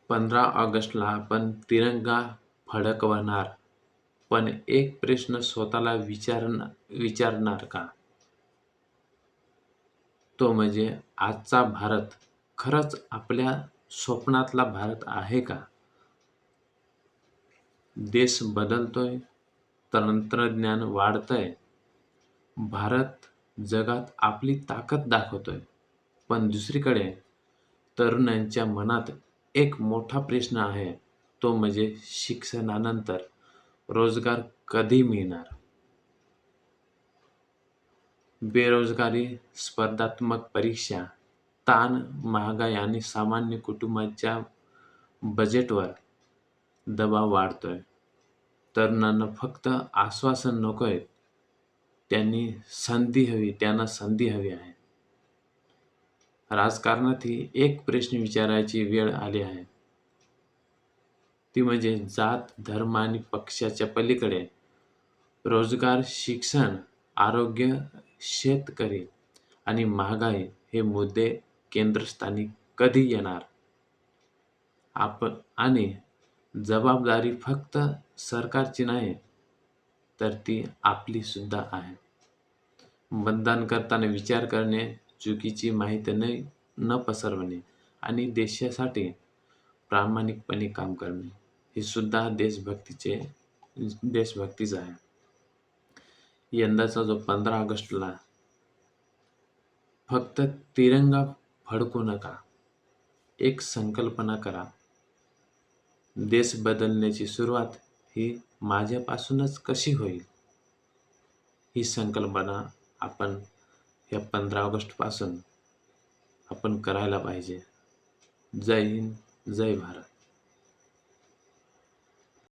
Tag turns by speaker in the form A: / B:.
A: 15 ऑगस्टला आपण तिरंगा फडकवणार, पण एक प्रश्न स्वतःला विचारणार का? तो म्हणजे आजचा भारत खरंच आपल्या स्वप्नातला भारत आहे का? देश बदलतोय, तंत्रज्ञान वाढतंय, भारत जगात आपली ताकद दाखवतोय. पण दुसरीकडे तरुणांच्या मनात एक मोठा प्रश्न आहे, तो म्हणजे शिक्षणानंतर रोजगार कधी मिळणार? बेरोजगारी, स्पर्धात्मक परीक्षा, ताण, महागाई आणि सामान्य कुटुंबाच्या बजेटवर दबाव वाढतोय. तरुणांना फक्त आश्वासन नकोय, त्यांना संधी हवी आहे. राजकारणातही एक प्रश्न विचारायची वेळ आली आहे. ती म्हणजे जात, धर्म आणि पक्षाच्या पलीकडे रोजगार, शिक्षण, आरोग्य, शेतकरी आणि महागाई हे मुद्दे केंद्रस्थानी कधी येणार? आणि जबाबदारी फक्त सरकारची नाही, तर ती आपली सुद्धा आहे. मतदान करताना विचार करणे, चुकीची माहिती न पसरवणे आणि देशासाठी प्रामाणिकपणे काम करणे हे सुद्धा देशभक्तीच आहे. यंदाचा जो 15 ऑगस्टला फक्त तिरंगा फडकू नका, एक संकल्पना करा. देश बदलण्याची सुरुवात ही माझ्यापासूनच कशी होईल? ही संकल्पना आपण या 15 ऑगस्टपासून आपण करायला पाहिजे. जय हिंद, जय भारत.